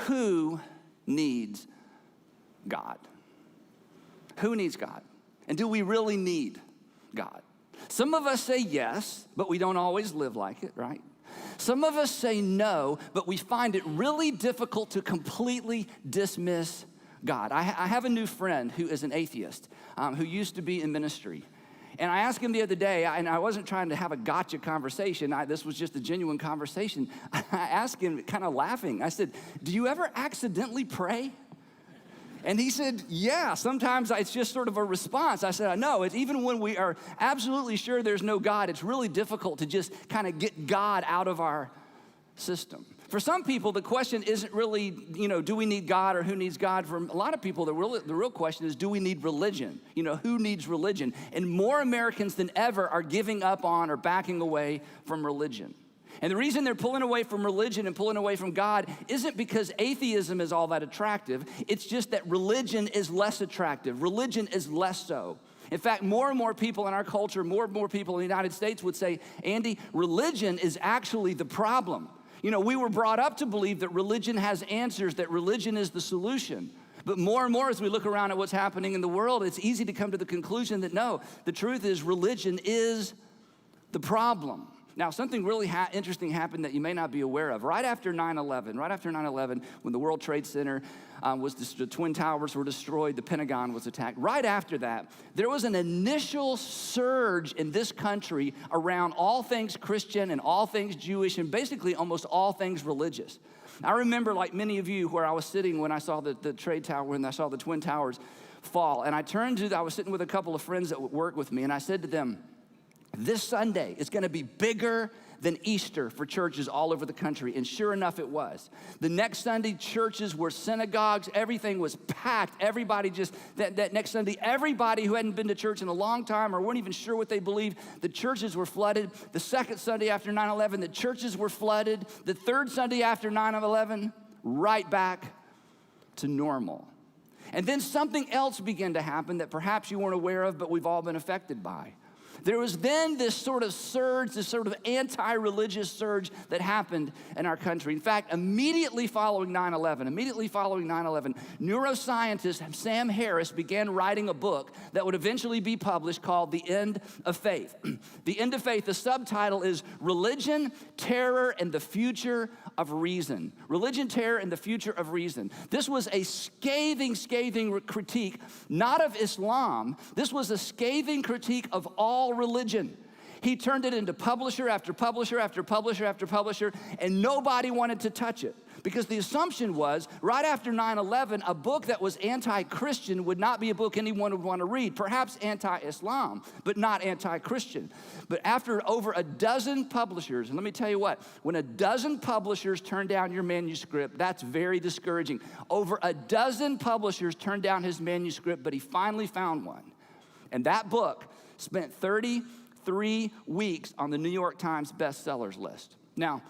who needs God? Who needs God? And do we really need God? Some of us say yes, but we don't always live like it, right? Some of us say no, but we find it really difficult to completely dismiss God. I have a new friend who is an atheist, who used to be in ministry. And I asked him the other day, and I wasn't trying to have a gotcha conversation. This was just a genuine conversation. I asked him, kind of laughing, I said, do you ever accidentally pray? And he said, yeah, sometimes it's just sort of a response. I said, I know, it's even when we are absolutely sure there's no God, it's really difficult to just kind of get God out of our system. For some people, the question isn't really, do we need God or who needs God? For a lot of people, the real question is, do we need religion? Who needs religion? And more Americans than ever are giving up on or backing away from religion. And the reason they're pulling away from religion and pulling away from God isn't because atheism is all that attractive. It's just that religion is less attractive. Religion is less so. In fact, more and more people in our culture, more and more people in the United States would say, Andy, religion is actually the problem. We were brought up to believe that religion has answers, that religion is the solution. But more and more as we look around at what's happening in the world, it's easy to come to the conclusion that no, the truth is religion is the problem. Now, something really interesting happened that you may not be aware of. Right after 9/11, when the World Trade Center the Twin Towers were destroyed, the Pentagon was attacked. Right after that, there was an initial surge in this country around all things Christian and all things Jewish and basically almost all things religious. I remember, like many of you, where I was sitting when I saw the trade tower, when I saw the Twin Towers fall. And I was sitting with a couple of friends that would work with me, and I said to them, this Sunday is going to be bigger than Easter for churches all over the country. And sure enough, it was. The next Sunday, churches were synagogues. Everything was packed. Everybody that next Sunday, everybody who hadn't been to church in a long time or weren't even sure what they believed, the churches were flooded. The second Sunday after 9/11, the churches were flooded. The third Sunday after 9/11, right back to normal. And then something else began to happen that perhaps you weren't aware of, but we've all been affected by. There was then this sort of surge, this sort of anti-religious surge that happened in our country. In fact, immediately following 9/11, neuroscientist Sam Harris began writing a book that would eventually be published called The End of Faith. The End of Faith, the subtitle is Religion, Terror, and the Future of Reason. Religion, Terror, and the Future of Reason. This was a scathing critique, not of Islam. This was a scathing critique of all religion. He turned it into publisher after publisher after publisher after publisher, and nobody wanted to touch it. Because the assumption was, right after 9/11, a book that was anti-Christian would not be a book anyone would want to read. Perhaps anti-Islam, but not anti-Christian. But after over a dozen publishers, and let me tell you what, when a dozen publishers turn down your manuscript, that's very discouraging. Over a dozen publishers turned down his manuscript, but he finally found one. And that book spent 33 weeks on the New York Times bestsellers list. Now,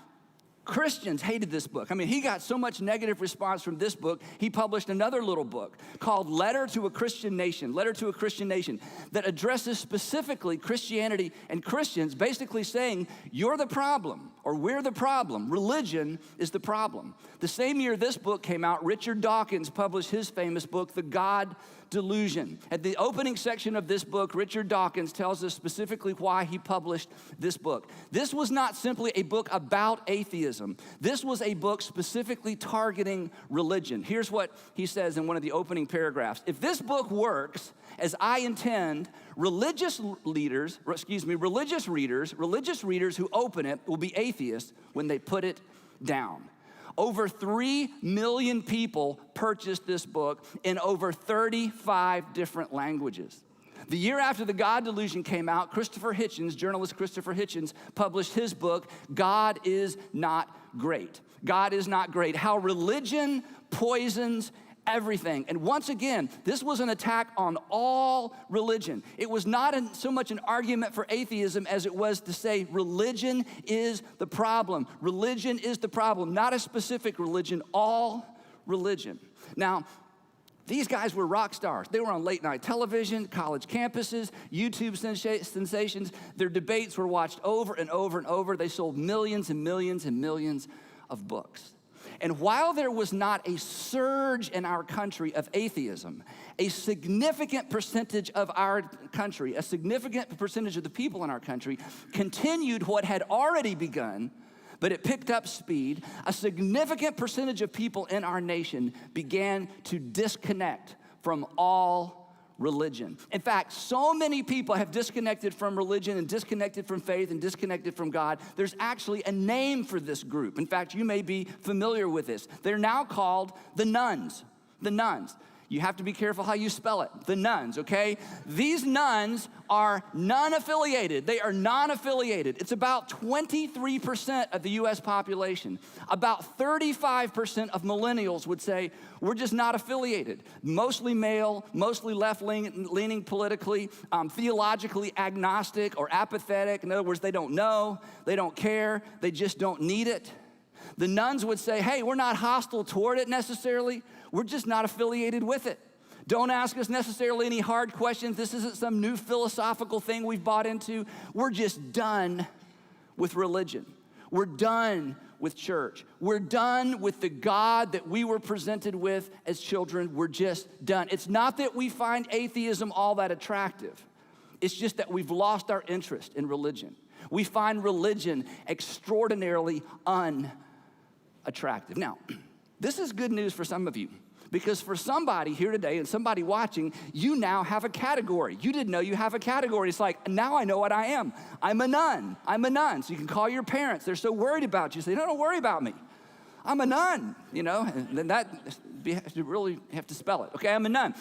Christians hated this book. I mean, he got so much negative response from this book, he published another little book called Letter to a Christian Nation, that addresses specifically Christianity and Christians, basically saying, you're the problem, or we're the problem. Religion is the problem. The same year this book came out, Richard Dawkins published his famous book, The God Delusion. At the opening section of this book, Richard Dawkins tells us specifically why he published this book. This was not simply a book about atheism. This was a book specifically targeting religion. Here's what he says in one of the opening paragraphs. If this book works as I intend, religious readers who open it will be atheists when they put it down. Over 3 million people purchased this book in over 35 different languages. The year after The God Delusion came out, journalist Christopher Hitchens, published his book, God is Not Great. God is Not Great, How Religion Poisons Everything. And once again, this was an attack on all religion. It was not so much an argument for atheism as it was to say religion is the problem. Religion is the problem, not a specific religion, all religion. Now, these guys were rock stars. They were on late night television, college campuses, YouTube sensations. Their debates were watched over and over and over. They sold millions and millions and millions of books. And while there was not a surge in our country of atheism, a significant percentage of our country, a significant percentage of the people in our country continued what had already begun, but it picked up speed. A significant percentage of people in our nation began to disconnect from all religion. In fact, so many people have disconnected from religion and disconnected from faith and disconnected from God. There's actually a name for this group. In fact, you may be familiar with this. They're now called the nones. The nones. You have to be careful how you spell it. The nones, okay? These nones are non-affiliated. They are non-affiliated. It's about 23% of the U.S. population. About 35% of millennials would say, we're just not affiliated. Mostly male, mostly left-leaning politically, theologically agnostic or apathetic. In other words, they don't know, they don't care, they just don't need it. The nones would say, hey, we're not hostile toward it necessarily. We're just not affiliated with it. Don't ask us necessarily any hard questions. This isn't some new philosophical thing we've bought into. We're just done with religion. We're done with church. We're done with the God that we were presented with as children. We're just done. It's not that we find atheism all that attractive. It's just that we've lost our interest in religion. We find religion extraordinarily unattractive. Now, this is good news for some of you, because for somebody here today and somebody watching, you now have a category. You didn't know you have a category. It's like, now I know what I am. I'm a nun. I'm a nun. So you can call your parents. They're so worried about you. Say, no, don't worry about me. I'm a nun, you know, and then that, you really have to spell it. Okay, I'm a nun.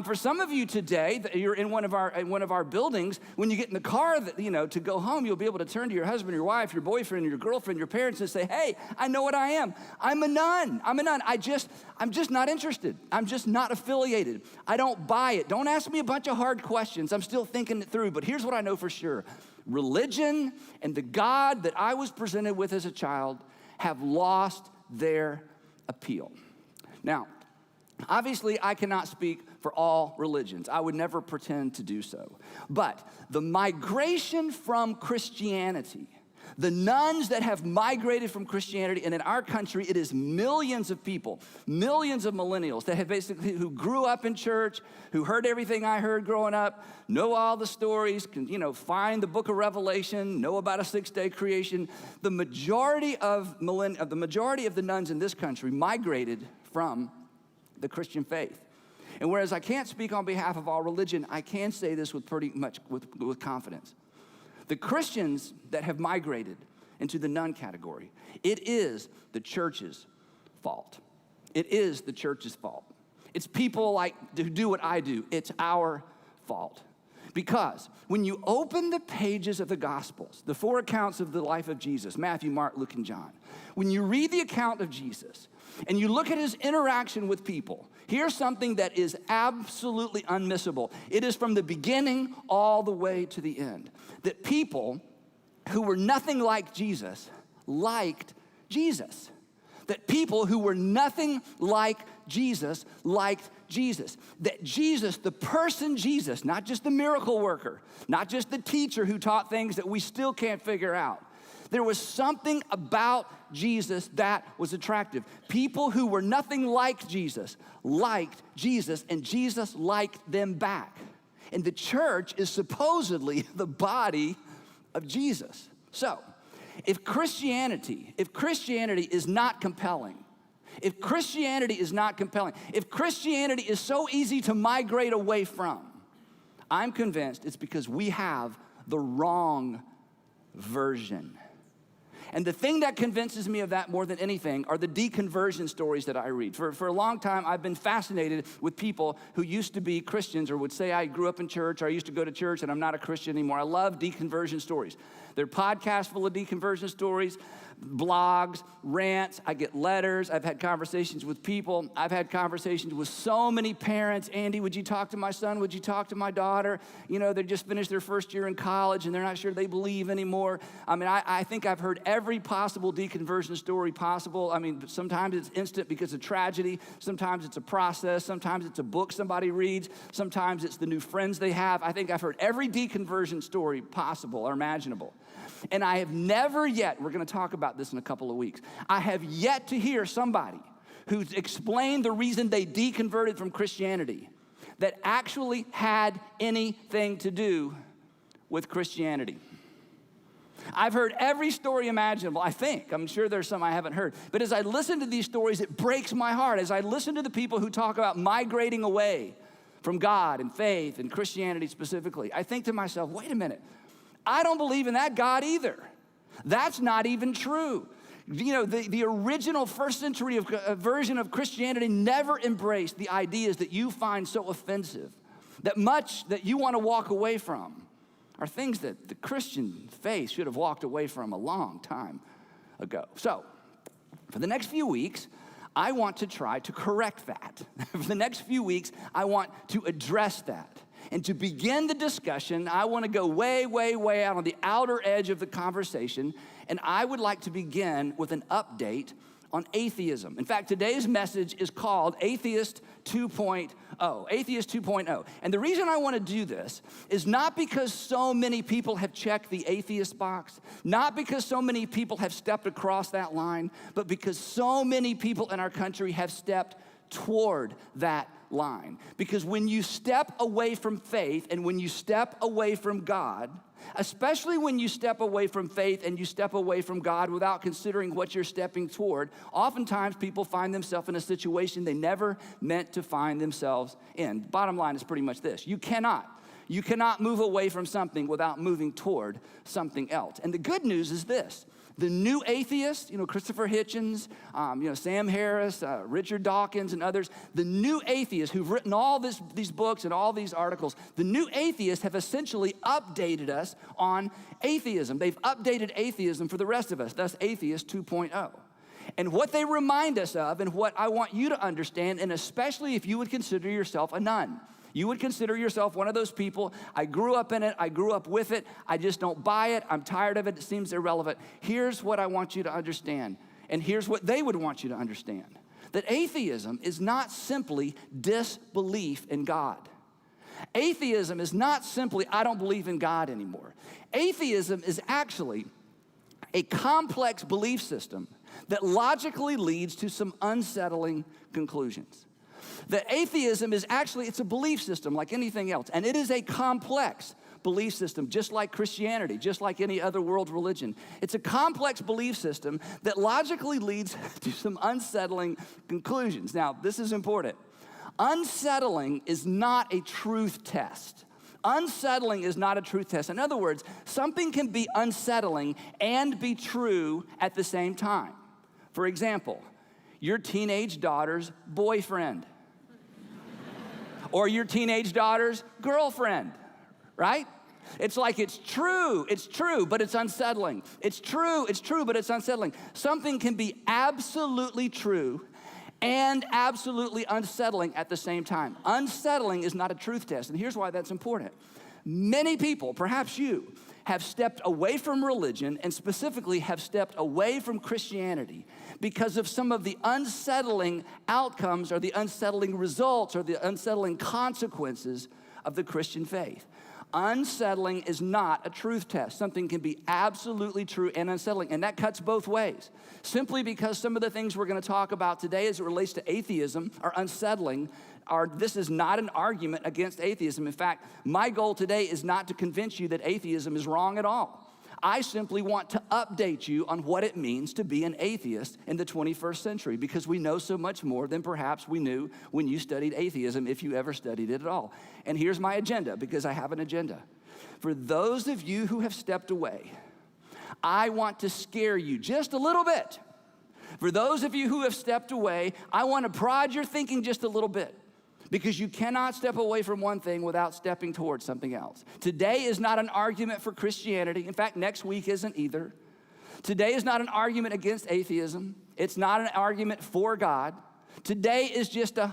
For some of you today, you're in one of our buildings. When you get in the car, to go home, you'll be able to turn to your husband, your wife, your boyfriend, your girlfriend, your parents, and say, "Hey, I know what I am. I'm a nun. I'm a nun. I'm just not interested. I'm just not affiliated. I don't buy it. Don't ask me a bunch of hard questions. I'm still thinking it through. But here's what I know for sure: religion and the God that I was presented with as a child have lost their appeal." Now, obviously, I cannot speak for all religions. I would never pretend to do so. But the migration from Christianity, the nones that have migrated from Christianity, and in our country, it is millions of people, millions of millennials that have who grew up in church, who heard everything I heard growing up, know all the stories, can, find the book of Revelation, know about a 6-day creation. The majority of the nones in this country migrated from the Christian faith. And whereas I can't speak on behalf of all religion, I can say this with pretty much with confidence. The Christians that have migrated into the none category, it is the church's fault. It is the church's fault. It's people who do what I do. It's our fault. Because when you open the pages of the Gospels, the 4 accounts of the life of Jesus, Matthew, Mark, Luke, and John, when you read the account of Jesus and you look at his interaction with people, here's something that is absolutely unmissable. It is from the beginning all the way to the end, that people who were nothing like Jesus liked Jesus. That people who were nothing like Jesus liked Jesus. That Jesus, the person Jesus, not just the miracle worker, not just the teacher who taught things that we still can't figure out. There was something about Jesus that was attractive. People who were nothing like Jesus liked Jesus, and Jesus liked them back. And the church is supposedly the body of Jesus. So, if Christianity is not compelling, if Christianity is so easy to migrate away from, I'm convinced it's because we have the wrong version. And the thing that convinces me of that more than anything are the deconversion stories that I read. For a long time, I've been fascinated with people who used to be Christians or would say, I grew up in church, or I used to go to church and I'm not a Christian anymore. I love deconversion stories. There are podcasts full of deconversion stories, blogs, rants. I get letters. I've had conversations with people. I've had conversations with so many parents. Andy, would you talk to my son? Would you talk to my daughter? They just finished their first year in college and they're not sure they believe anymore. I think I've heard every possible deconversion story possible. Sometimes it's instant because of tragedy. Sometimes it's a process. Sometimes it's a book somebody reads. Sometimes it's the new friends they have. I think I've heard every deconversion story possible or imaginable. And I have never yet, we're going to talk about about this in a couple of weeks. I have yet to hear somebody who's explained the reason they deconverted from Christianity that actually had anything to do with Christianity. I've heard every story imaginable, I think. I'm sure there's some I haven't heard. But as I listen to these stories, it breaks my heart. As I listen to the people who talk about migrating away from God and faith and Christianity specifically, I think to myself, wait a minute. I don't believe in that God either. That's not even true. You know, the original first century version of Christianity never embraced the ideas that you find so offensive, that much that you want to walk away from are things that the Christian faith should have walked away from a long time ago. So, for the next few weeks, I want to try to correct that. For the next few weeks, I want to address that. And to begin the discussion, I want to go way, way, way out on the outer edge of the conversation, and I would like to begin with an update on atheism. In fact, today's message is called Atheist 2.0, Atheist 2.0. And the reason I want to do this is not because so many people have checked the atheist box, not because so many people have stepped across that line, but because so many people in our country have stepped toward that line. Because when you step away from faith and when you step away from God, especially when you step away from faith and you step away from God without considering what you're stepping toward, oftentimes people find themselves in a situation they never meant to find themselves in. Bottom line is pretty much this. You cannot move away from something without moving toward something else. And the good news is this. The new atheists, Christopher Hitchens, Sam Harris, Richard Dawkins, and others, the new atheists who've written all these books and all these articles, the new atheists have essentially updated us on atheism. They've updated atheism for the rest of us, thus Atheist 2.0. And what they remind us of, and what I want you to understand, and especially if you would consider yourself a nun, you would consider yourself one of those people, I grew up in it, I grew up with it, I just don't buy it, I'm tired of it, it seems irrelevant. Here's what I want you to understand, and here's what they would want you to understand. That atheism is not simply disbelief in God. Atheism is not simply, I don't believe in God anymore. Atheism is actually a complex belief system that logically leads to some unsettling conclusions. That atheism is actually, it's a belief system like anything else, and it is a complex belief system, just like Christianity, just like any other world religion. It's a complex belief system that logically leads to some unsettling conclusions. Now, this is important. Unsettling is not a truth test. Unsettling is not a truth test. In other words, something can be unsettling and be true at the same time. For example, your teenage daughter's boyfriend, or your teenage daughter's girlfriend, right? It's like it's true, but it's unsettling. It's true, but it's unsettling. Something can be absolutely true and absolutely unsettling at the same time. Unsettling is not a truth test, and here's why that's important. Many people, perhaps you, have stepped away from religion and specifically have stepped away from Christianity because of some of the unsettling outcomes or the unsettling results or the unsettling consequences of the Christian faith. Unsettling is not a truth test. Something can be absolutely true and unsettling, and that cuts both ways. Simply because some of the things we're going to talk about today as it relates to atheism are unsettling, this is not an argument against atheism. In fact, my goal today is not to convince you that atheism is wrong at all. I simply want to update you on what it means to be an atheist in the 21st century, because we know so much more than perhaps we knew when you studied atheism, if you ever studied it at all. And here's my agenda, because I have an agenda. For those of you who have stepped away, I want to scare you just a little bit. For those of you who have stepped away, I want to prod your thinking just a little bit. Because you cannot step away from one thing without stepping towards something else. Today is not an argument for Christianity. In fact, next week isn't either. Today is not an argument against atheism. It's not an argument for God. Today is just a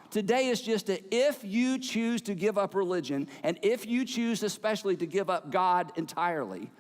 Today is just a if you choose to give up religion, and if you choose especially to give up God entirely,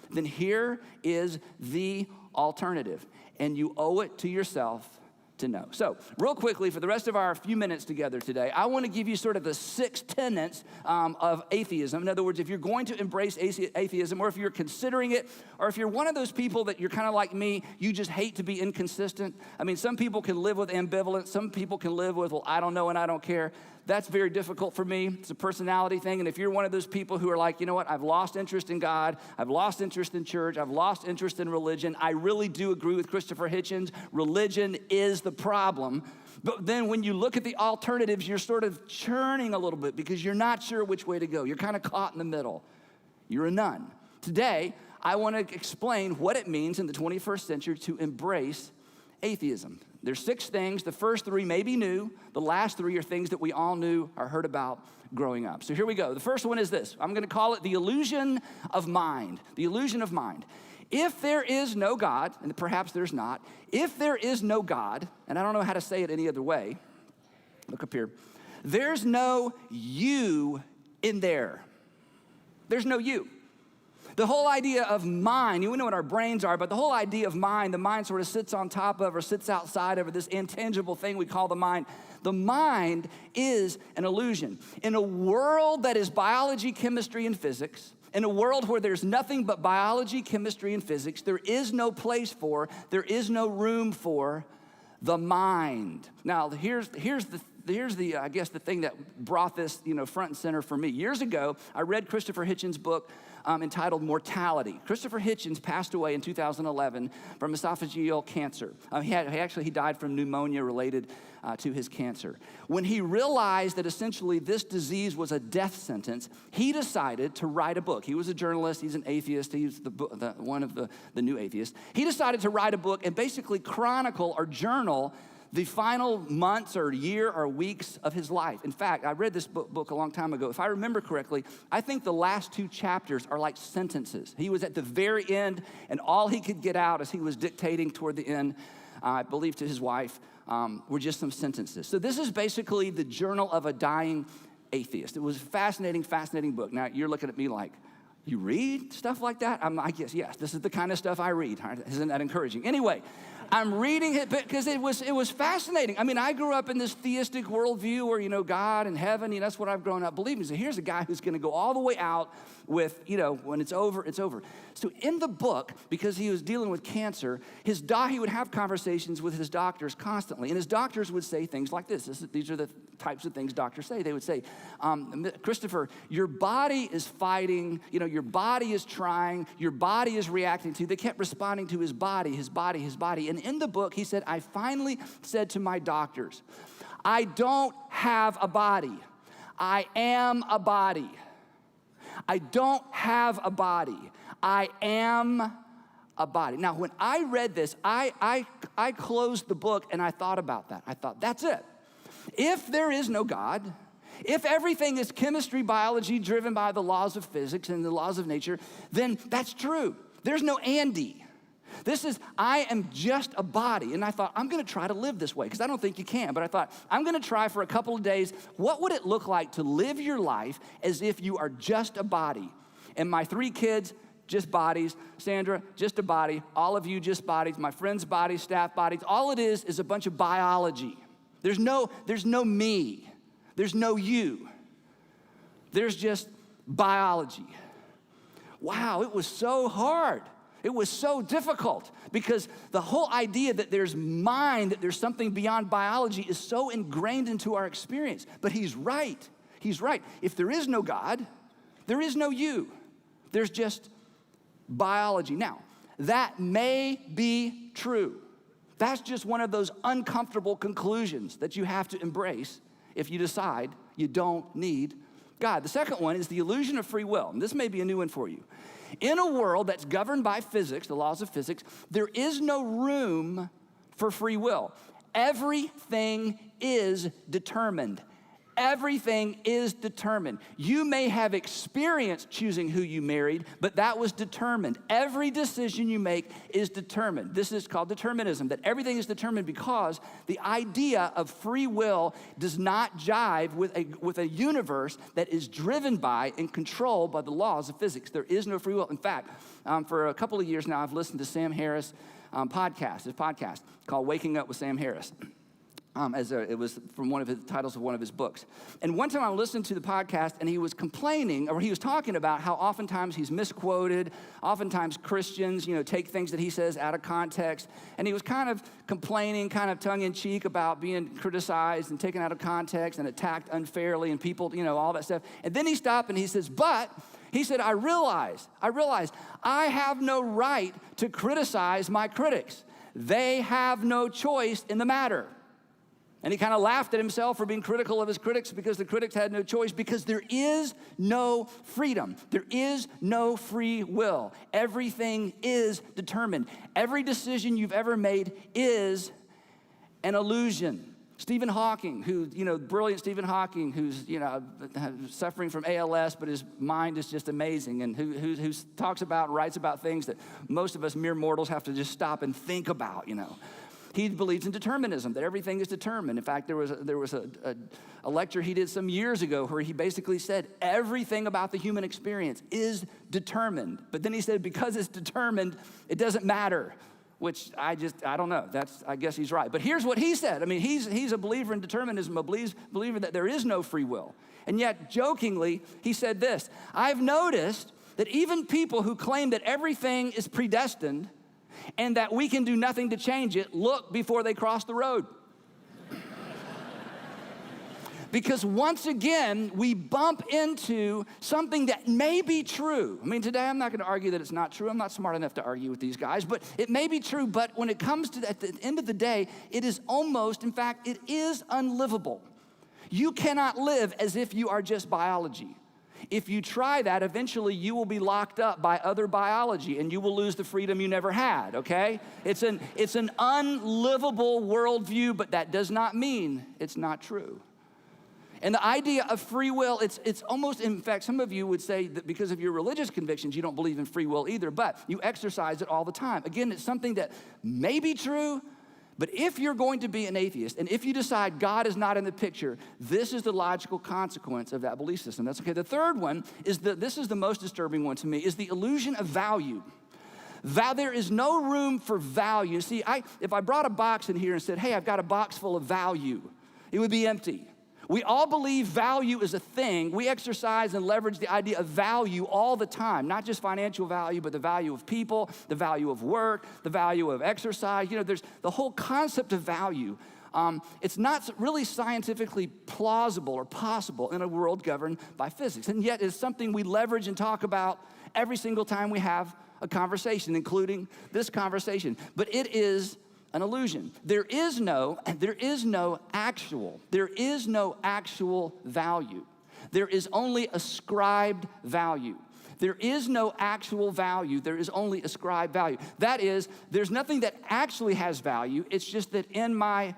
then here is the alternative. And you owe it to yourself to know. So real quickly, for the rest of our few minutes together today, I want to give you sort of the 6 tenets of atheism. In other words, if you're going to embrace atheism, or if you're considering it, or if you're one of those people that you're kind of like me, you just hate to be inconsistent. I mean, some people can live with ambivalence. Some people can live with, well, I don't know and I don't care. That's very difficult for me. It's a personality thing. And if you're one of those people who are like, you know what, I've lost interest in God, I've lost interest in church, I've lost interest in religion, I really do agree with Christopher Hitchens, religion is the problem. But then when you look at the alternatives, you're sort of churning a little bit because you're not sure which way to go. You're kind of caught in the middle. You're a none. Today, I want to explain what it means in the 21st century to embrace atheism. There's 6 things. The first 3 may be new. The last 3 are things that we all knew or heard about growing up. So here we go. The first one is this. I'm going to call it the illusion of mind. The illusion of mind. If there is no God, and perhaps there's not, if there is no God, and I don't know how to say it any other way, look up here, there's no you in there. There's no you. The whole idea of mind, we know what our brains are, but the whole idea of mind, the mind sort of sits on top of or sits outside of this intangible thing we call the mind. The mind is an illusion. In a world that is biology, chemistry, and physics, in a world where there's nothing but biology, chemistry, and physics, there is no place for, there is no room for the mind. Now, here's the I guess the thing that brought this, front and center for me. Years ago, I read Christopher Hitchens' book entitled Mortality. Christopher Hitchens passed away in 2011 from esophageal cancer. He died from pneumonia related to his cancer. When he realized that essentially this disease was a death sentence, he decided to write a book. He was a journalist. He's an atheist. He's one of the new atheists. He decided to write a book and basically chronicle or journal the final months or year or weeks of his life. In fact, I read this book a long time ago. If I remember correctly, I think the last 2 chapters are like sentences. He was at the very end, and all he could get out as he was dictating toward the end, I believe to his wife, were just some sentences. So this is basically the journal of a dying atheist. It was a fascinating, fascinating book. Now, you're looking at me like, you read stuff like that? I guess, yes, this is the kind of stuff I read. Isn't that encouraging? Anyway, I'm reading it because it was fascinating. I mean, I grew up in this theistic worldview where, God and heaven, that's what I've grown up believing. So here's a guy who's going to go all the way out with, when it's over, it's over. So in the book, because he was dealing with cancer, he would have conversations with his doctors constantly. And his doctors would say things like this. These are the types of things doctors say. They would say, Christopher, your body is fighting, your body is trying, your body is reacting to. They kept responding to his body, his body, his body. And in the book, he said, I finally said to my doctors, I don't have a body. I am a body. I don't have a body. I am a body. Now, when I read this, I closed the book and I thought about that. I thought, that's it. If there is no God, if everything is chemistry, biology, driven by the laws of physics and the laws of nature, then that's true. There's no Andy. I am just a body. And I thought, I'm going to try to live this way because I don't think you can. But I thought, I'm going to try for a couple of days. What would it look like to live your life as if you are just a body? And my 3 kids, just bodies. Sandra, just a body. All of you, just bodies. My friends' bodies, staff bodies. All it is a bunch of biology. There's no me. There's no you. There's just biology. Wow, it was so hard. It was so difficult because the whole idea that there's mind, that there's something beyond biology is so ingrained into our experience. But he's right. He's right. If there is no God, there is no you. There's just biology. Now, that may be true. That's just one of those uncomfortable conclusions that you have to embrace if you decide you don't need God. The second one is the illusion of free will. And this may be a new one for you. In a world that's governed by physics, the laws of physics, there is no room for free will. Everything is determined. Everything is determined. You may have experienced choosing who you married, but that was determined. Every decision you make is determined. This is called determinism, that everything is determined because the idea of free will does not jive with a universe that is driven by and controlled by the laws of physics. There is no free will. In fact, for a couple of years now, I've listened to Sam Harris' podcast called Waking Up with Sam Harris. It was from one of his titles of one of his books. And one time I listened to the podcast and he was complaining, or he was talking about how oftentimes he's misquoted, oftentimes Christians, take things that he says out of context. And he was kind of complaining, kind of tongue-in-cheek about being criticized and taken out of context and attacked unfairly and people, all that stuff. And then he stopped and he says, but he said, I realize I have no right to criticize my critics. They have no choice in the matter. And he kind of laughed at himself for being critical of his critics because the critics had no choice, because there is no freedom. There is no free will. Everything is determined. Every decision you've ever made is an illusion. Stephen Hawking, brilliant Stephen Hawking, who's, suffering from ALS, but his mind is just amazing, and who talks about, writes about things that most of us mere mortals have to just stop and think about, He believes in determinism, that everything is determined. In fact, there was a lecture he did some years ago where he basically said everything about the human experience is determined. But then he said because it's determined, it doesn't matter, which I don't know. I guess he's right. But here's what he said. I mean, he's a believer in determinism, a believer that there is no free will. And yet, jokingly, he said this: I've noticed that even people who claim that everything is predestined and that we can do nothing to change it, look before they cross the road. Because once again, we bump into something that may be true. I mean, today I'm not going to argue that it's not true. I'm not smart enough to argue with these guys, but it may be true. But when it comes to, at the end of the day, it is almost, in fact, it is unlivable. You cannot live as if you are just biology. If you try that, eventually you will be locked up by other biology and you will lose the freedom you never had, okay? It's an unlivable worldview, but that does not mean it's not true. And the idea of free will, it's almost, in fact, some of you would say that because of your religious convictions, you don't believe in free will either, but you exercise it all the time. Again, it's something that may be true, but if you're going to be an atheist, and if you decide God is not in the picture, this is the logical consequence of that belief system. That's okay. The third one is this is the most disturbing one to me, is the illusion of value. There is no room for value. See, if I brought a box in here and said, hey, I've got a box full of value, it would be empty. We all believe value is a thing. We exercise and leverage the idea of value all the time, not just financial value, but the value of people, the value of work, the value of exercise. There's the whole concept of value. It's not really scientifically plausible or possible in a world governed by physics. And yet it's something we leverage and talk about every single time we have a conversation, including this conversation. But it is an illusion. There is no actual value. There is only ascribed value. There is no actual value. There is only ascribed value. That is, there's nothing that actually has value. It's just that in my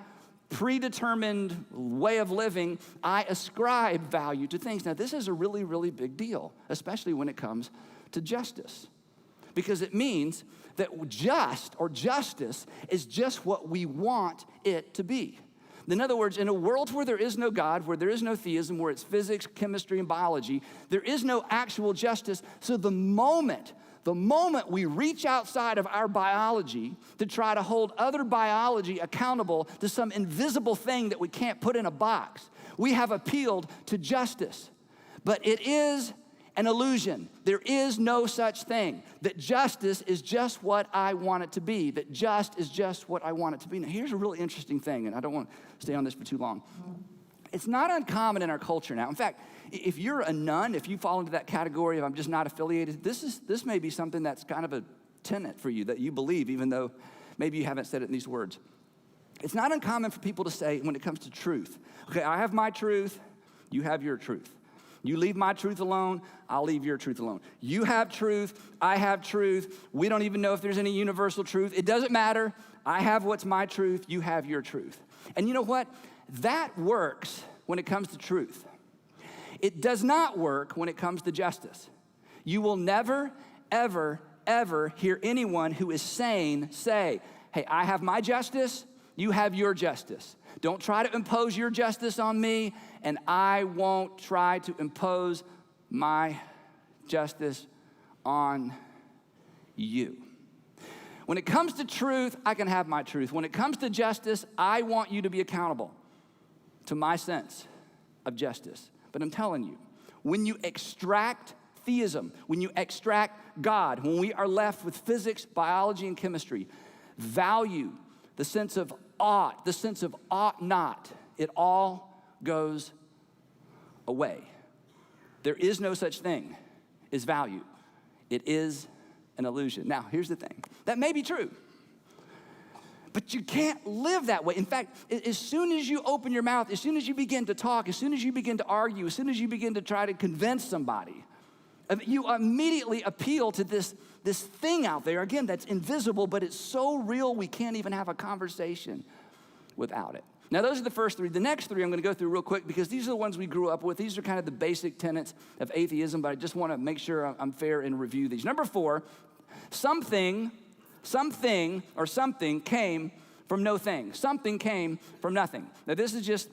predetermined way of living, I ascribe value to things. Now, this is a really, really big deal, especially when it comes to justice, because it means that justice is just what we want it to be. In other words, in a world where there is no God, where there is no theism, where it's physics, chemistry, and biology, there is no actual justice. So the moment we reach outside of our biology to try to hold other biology accountable to some invisible thing that we can't put in a box, we have appealed to justice. But it is an illusion. There is no such thing. That justice is just what I want it to be. That just is just what I want it to be. Now, here's a really interesting thing, and I don't want to stay on this for too long. It's not uncommon in our culture now. In fact, if you're a nun, if you fall into that category of I'm just not affiliated, this may be something that's kind of a tenet for you that you believe, even though maybe you haven't said it in these words. It's not uncommon for people to say, when it comes to truth, okay, I have my truth, you have your truth. You leave my truth alone, I'll leave your truth alone. You have truth, I have truth. We don't even know if there's any universal truth. It doesn't matter. I have what's my truth, you have your truth. And you know what? That works when it comes to truth. It does not work when it comes to justice. You will never, ever, ever hear anyone who is sane say, hey, I have my justice, you have your justice. Don't try to impose your justice on me, and I won't try to impose my justice on you. When it comes to truth, I can have my truth. When it comes to justice, I want you to be accountable to my sense of justice. But I'm telling you, when you extract theism, when you extract God, when we are left with physics, biology, and chemistry, value, the sense of ought, the sense of ought not, it all goes away. There is no such thing as value. It is an illusion. Now, here's the thing. That may be true, but you can't live that way. In fact, as soon as you open your mouth, as soon as you begin to talk, as soon as you begin to argue, as soon as you begin to try to convince somebody, you immediately appeal to this thing out there, again, that's invisible, but it's so real we can't even have a conversation without it. Now, those are the first three. The next three I'm going to go through real quick because these are the ones we grew up with. These are kind of the basic tenets of atheism, but I just want to make sure I'm fair and review these. Number 4, something or something came from no thing. Something came from nothing. Now, this is just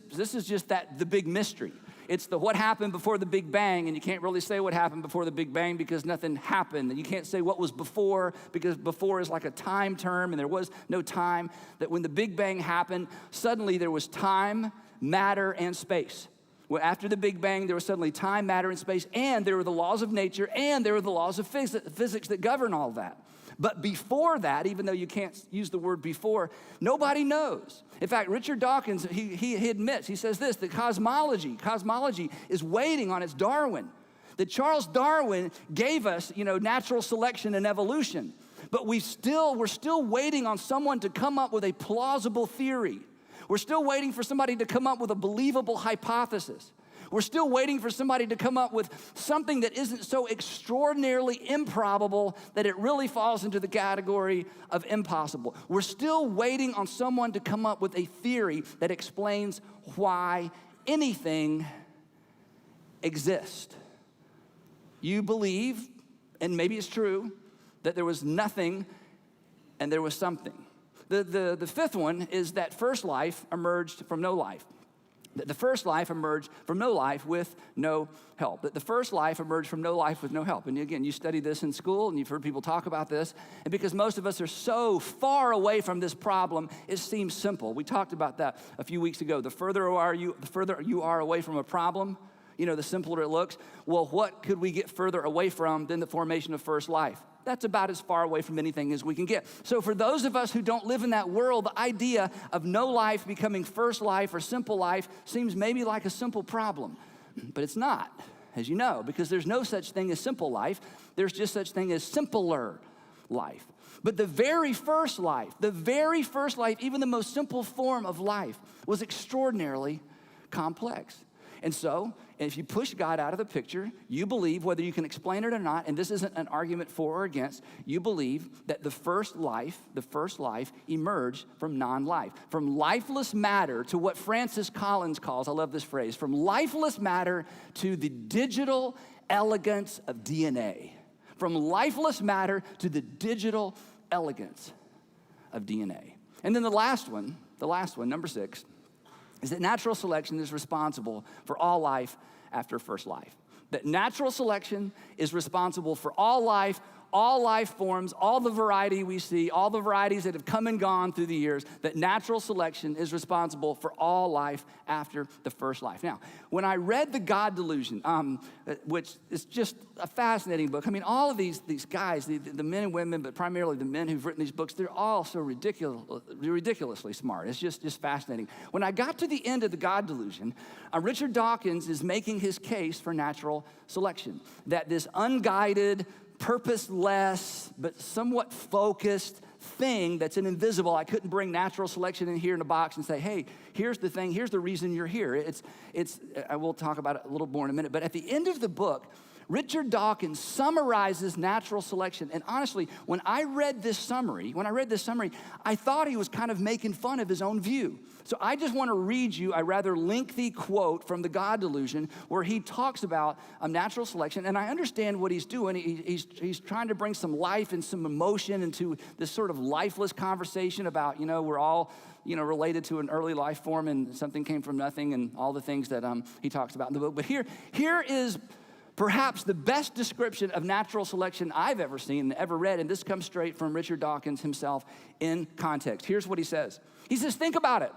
the big mystery. It's the what happened before the Big Bang, and you can't really say what happened before the Big Bang because nothing happened. And you can't say what was before because before is like a time term, and there was no time. That when the Big Bang happened, suddenly there was time, matter, and space. Well, after the Big Bang, there was suddenly time, matter, and space, and there were the laws of nature, and there were the laws of physics that govern all that. But before that, even though you can't use the word before, nobody knows. In fact, Richard Dawkins, he admits, he says this, that cosmology is waiting on its Darwin. That Charles Darwin gave us, natural selection and evolution. But we're still waiting on someone to come up with a plausible theory. We're still waiting for somebody to come up with a believable hypothesis. We're still waiting for somebody to come up with something that isn't so extraordinarily improbable that it really falls into the category of impossible. We're still waiting on someone to come up with a theory that explains why anything exists. You believe, and maybe it's true, that there was nothing and there was something. The fifth one is that first life emerged from no life. That the first life emerged from no life with no help. That the first life emerged from no life with no help. And again, you study this in school and you've heard people talk about this. And because most of us are so far away from this problem, it seems simple. We talked about that a few weeks ago. The further you are away from a problem, the simpler it looks. Well, what could we get further away from than the formation of first life? That's about as far away from anything as we can get. So for those of us who don't live in that world, the idea of no life becoming first life or simple life seems maybe like a simple problem. But it's not, as you know, because there's no such thing as simple life. There's just such thing as simpler life. But the very first life, even the most simple form of life, was extraordinarily complex. And so, if you push God out of the picture, you believe, whether you can explain it or not, and this isn't an argument for or against, you believe that the first life emerged from non-life. From lifeless matter to what Francis Collins calls, I love this phrase, from lifeless matter to the digital elegance of DNA. From lifeless matter to the digital elegance of DNA. And then the last one, number 6, is that natural selection is responsible for all life after first life. That natural selection is responsible for all life forms, all the variety we see, all the varieties that have come and gone through the years, that natural selection is responsible for all life after the first life. Now, when I read The God Delusion, which is just a fascinating book, all of these guys, the men and women, but primarily the men who've written these books, they're all so ridiculously smart. It's just fascinating. When I got to the end of The God Delusion, Richard Dawkins is making his case for natural selection, that this unguided, purposeless, but somewhat focused thing that's an invisible. I couldn't bring natural selection in here in a box and say, hey, here's the thing, here's the reason you're here. I will talk about it a little more in a minute, but at the end of the book, Richard Dawkins summarizes natural selection. And honestly, when I read this summary, I thought he was kind of making fun of his own view. So I just want to read you a rather lengthy quote from The God Delusion where he talks about natural selection. And I understand what he's doing. He's trying to bring some life and some emotion into this sort of lifeless conversation about, we're all, related to an early life form and something came from nothing and all the things that he talks about in the book. But here is perhaps the best description of natural selection I've ever seen and ever read, and this comes straight from Richard Dawkins himself in context. Here's what he says. He says, think about it.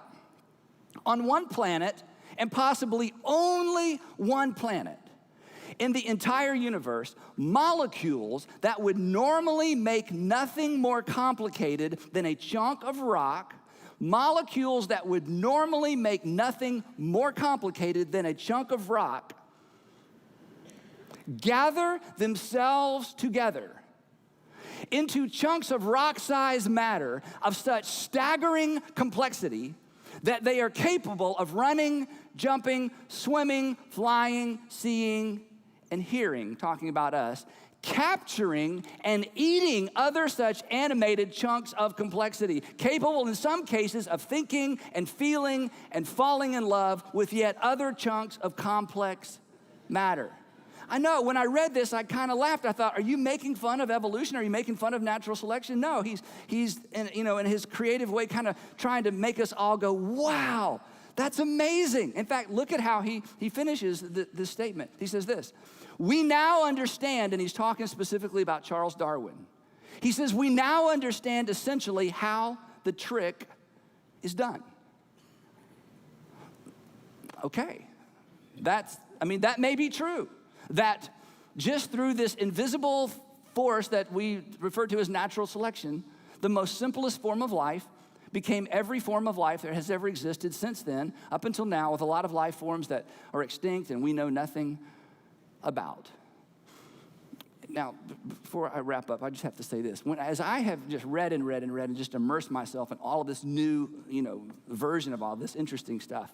On one planet, and possibly only one planet, in the entire universe, molecules that would normally make nothing more complicated than a chunk of rock, molecules that would normally make nothing more complicated than a chunk of rock, gather themselves together into chunks of rock-sized matter of such staggering complexity that they are capable of running, jumping, swimming, flying, seeing, and hearing, talking about us, capturing and eating other such animated chunks of complexity, capable in some cases of thinking and feeling and falling in love with yet other chunks of complex matter. I know, when I read this, I kind of laughed. I thought, are you making fun of evolution? Are you making fun of natural selection? No, he's in his creative way kind of trying to make us all go, wow, that's amazing. In fact, look at how he finishes this statement. He says this, we now understand, and he's talking specifically about Charles Darwin. He says, we now understand essentially how the trick is done. Okay, that may be true. That just through this invisible force that we refer to as natural selection, the most simplest form of life became every form of life that has ever existed since then, up until now, with a lot of life forms that are extinct and we know nothing about. Now, before I wrap up, I just have to say this. As I have just read and just immersed myself in all of this new, version of all this interesting stuff,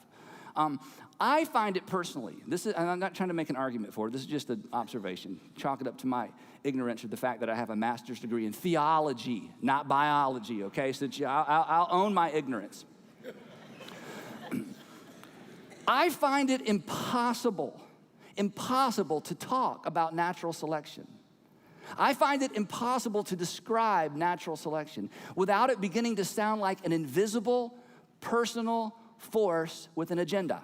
I find it personally, and I'm not trying to make an argument for it, this is just an observation. Chalk it up to my ignorance of the fact that I have a master's degree in theology, not biology, okay? So I'll own my ignorance. I find it impossible to talk about natural selection. I find it impossible to describe natural selection without it beginning to sound like an invisible, personal force with an agenda.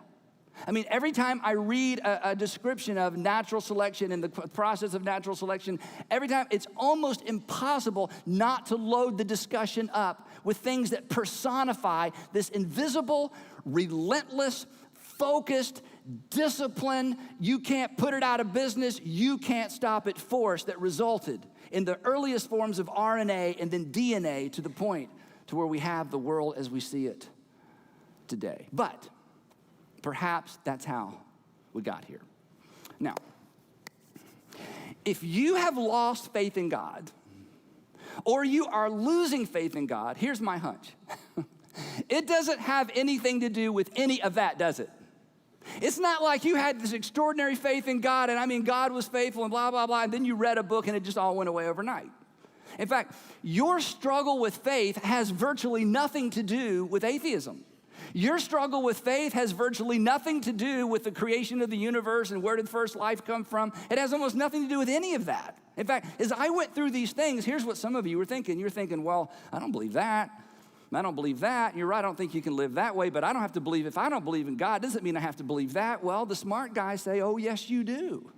Every time I read a description of natural selection and the process of natural selection, every time it's almost impossible not to load the discussion up with things that personify this invisible, relentless, focused, discipline, you can't put it out of business, you can't stop it force that resulted in the earliest forms of RNA and then DNA to the point to where we have the world as we see it today. But perhaps that's how we got here. Now, if you have lost faith in God, or you are losing faith in God, here's my hunch. It doesn't have anything to do with any of that, does it? It's not like you had this extraordinary faith in God, and God was faithful and blah, blah, blah, and then you read a book and it just all went away overnight. In fact, your struggle with faith has virtually nothing to do with atheism. Your struggle with faith has virtually nothing to do with the creation of the universe and where did first life come from. It has almost nothing to do with any of that. In fact, as I went through these things, here's what some of you were thinking. You're thinking, well, I don't believe that. I don't believe that. You're right, I don't think you can live that way, but I don't have to believe, if I don't believe in God, doesn't mean I have to believe that. Well, the smart guys say, oh, yes, you do.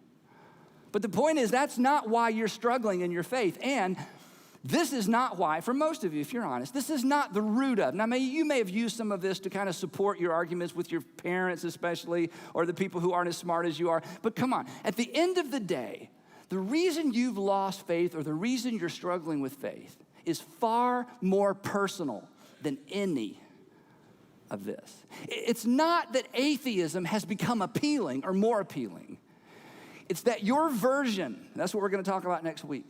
But the point is, that's not why you're struggling in your faith. And this is not why, for most of you, if you're honest, this is not the root of. Now, you may have used some of this to kind of support your arguments with your parents especially, or the people who aren't as smart as you are. But come on, at the end of the day, the reason you've lost faith or the reason you're struggling with faith is far more personal than any of this. It's not that atheism has become appealing or more appealing. It's that your version, that's what we're going to talk about next week,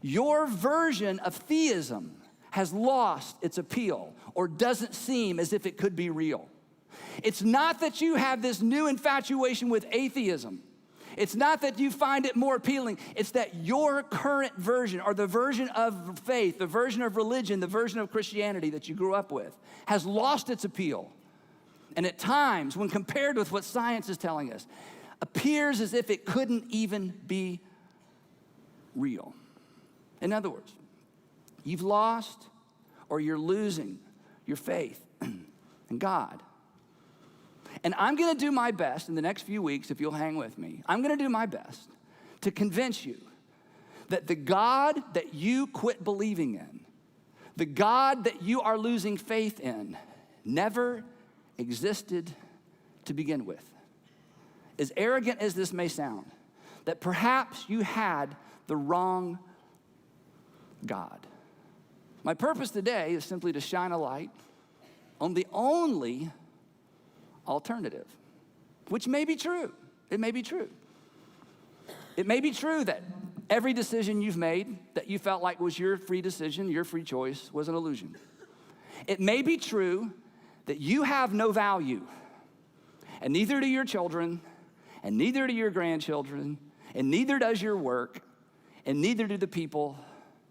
your version of theism has lost its appeal or doesn't seem as if it could be real. It's not that you have this new infatuation with atheism. It's not that you find it more appealing. It's that your current version, or the version of faith, the version of religion, the version of Christianity that you grew up with, has lost its appeal. And at times, when compared with what science is telling us, appears as if it couldn't even be real. In other words, you've lost or you're losing your faith in God. And I'm going to do my best in the next few weeks, if you'll hang with me, I'm going to do my best to convince you that the God that you quit believing in, the God that you are losing faith in, never existed to begin with. As arrogant as this may sound, that perhaps you had the wrong God. My purpose today is simply to shine a light on the only alternative, which may be true. It may be true. It may be true that every decision you've made that you felt like was your free decision, your free choice, was an illusion. It may be true that you have no value, and neither do your children, and neither do your grandchildren, and neither does your work, and neither do the people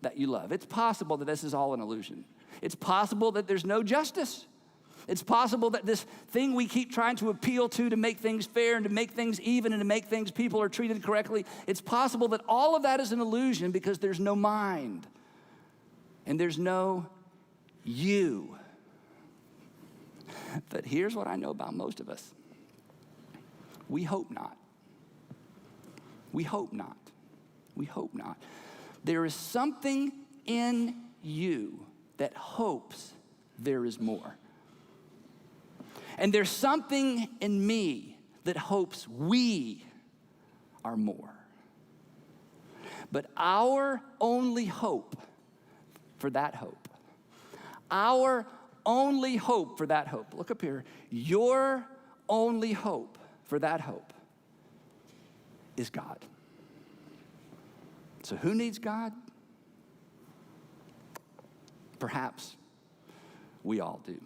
that you love. It's possible that this is all an illusion. It's possible that there's no justice. It's possible that this thing we keep trying to appeal to make things fair and to make things even and to make things people are treated correctly, it's possible that all of that is an illusion because there's no mind and there's no you. But here's what I know about most of us. We hope not. We hope not. We hope not. There is something in you that hopes there is more. And there's something in me that hopes we are more. But our only hope for that hope, our only hope for that hope, look up here, your only hope for that hope is God. So who needs God? Perhaps we all do.